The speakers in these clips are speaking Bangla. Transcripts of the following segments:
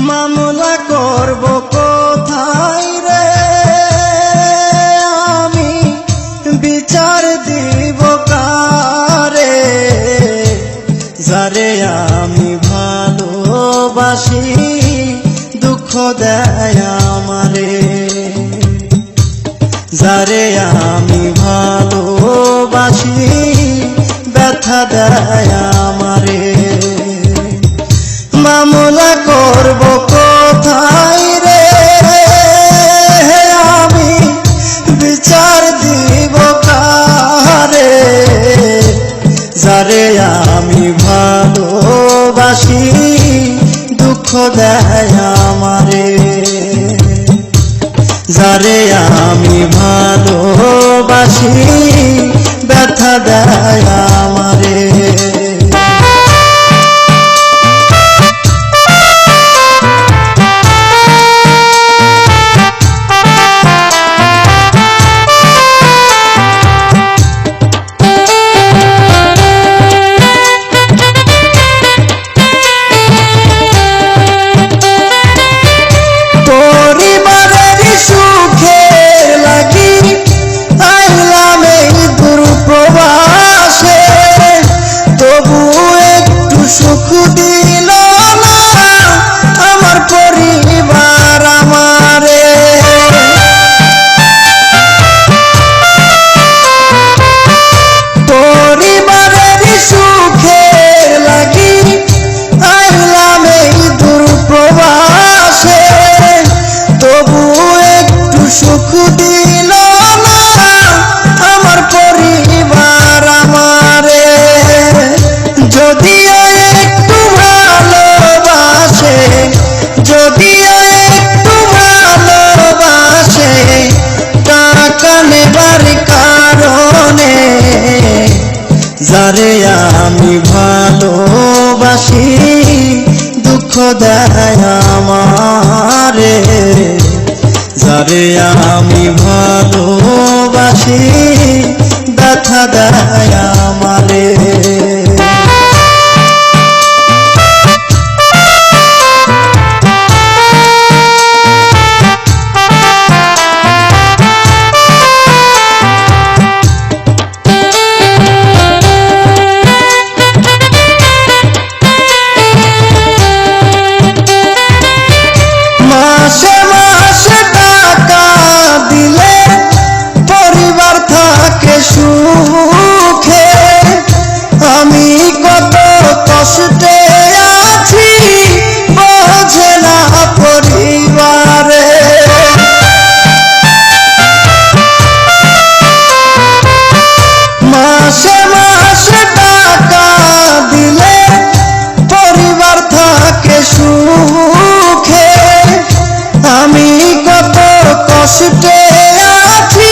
মামলা করব কোথায় রে আমি, বিচার দিব কারে, যারে আমি ভালোবাসি দুঃখ দেয় আমারে, যারে আমি ভালোবাসি ব্যথা দেয় আমারে। মামলা করব কোথায় রে আমি, বিচার দিব কারে, যারে আমি ভালোবাসি দুঃখ দেয় আমারে, যারে আমি ভালোবাসি ব্যথা দেয় আমারে। সুখ দিল না আমার পরিবার আমারে, পরিবারের সুখের লাগি আইলাম এই দূর প্রবাসে, তবু একটু সুখ দিল না আমার পরিবার আমারে। যদিও একটু ভালোবাসে, যদিও একটু ভালোবাসে টাকা নেবার কারণে, যারে আমি ভালোবাসি দুঃখ দেয় আমারে, যারে আমি ভালোবাসি ব্যথা দেয় আমারে। মাসে মাসে টাকা দিলে পরিবার থাকে সুখে, আমি কত কষ্টে আছি বোঝে না পরিবারে, মাসে মাসে টাকা দিলে পরিবার থাকে সুখে, আমি কত কষ্টে আছি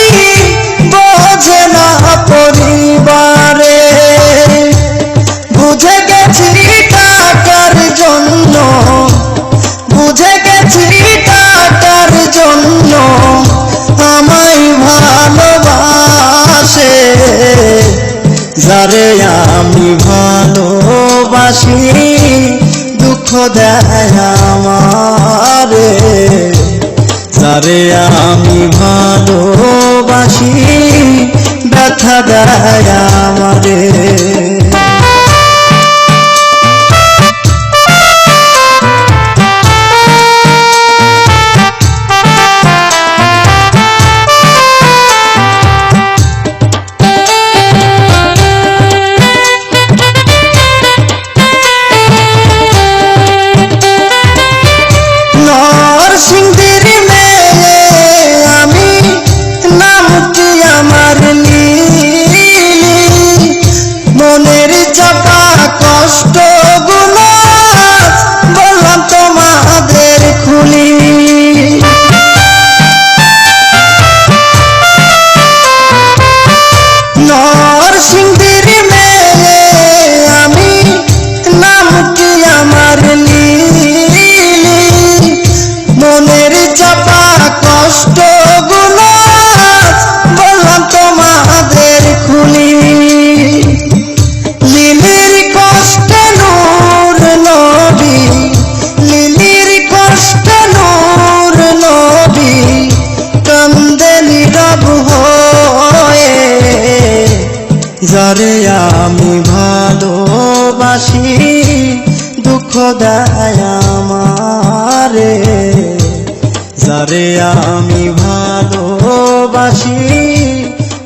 বোঝে না পরিবারে। বুঝে গেছি টাকার জন্য, বুঝে গেছি টাকার জন্য আমায় ভালোবাসে, যারে আমি ভালোবাসি দুঃখ দেয় আমারে, যারে আমি ভালোবাসি ব্যথা দেয় আমারে। নরসিংদীর মেয়ে আমি, নামটি আমার লিলি, মনে দুঃখ দেয় আমারে, যারে আমি ভালোবাসি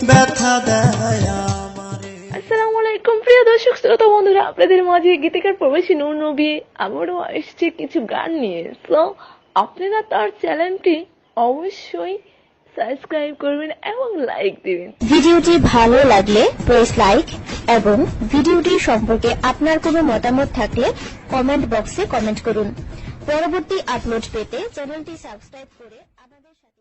ব্যথা দেয় আমারে। আসসালামু আলাইকুম প্রিয় দর্শক শ্রোতা বন্ধুরা, আপনাদের মাঝে গীতিকার প্রবাসী নূর নবী আবারও এসেছে কিছু গান নিয়ে। সো আপনারা তার চ্যানেলটি অবশ্যই সাবস্ক্রাইব করবেন এবং লাইক দিবেন। ভিডিওটি ভালো লাগলে প্রেস লাইক এবং ভিডিওটি সম্পর্কে আপনার কোনো মতামত থাকলে কমেন্ট বক্সে কমেন্ট করুন। পরবর্তী আপলোড পেতে চ্যানেলটি সাবস্ক্রাইব করে আমাদের সাথে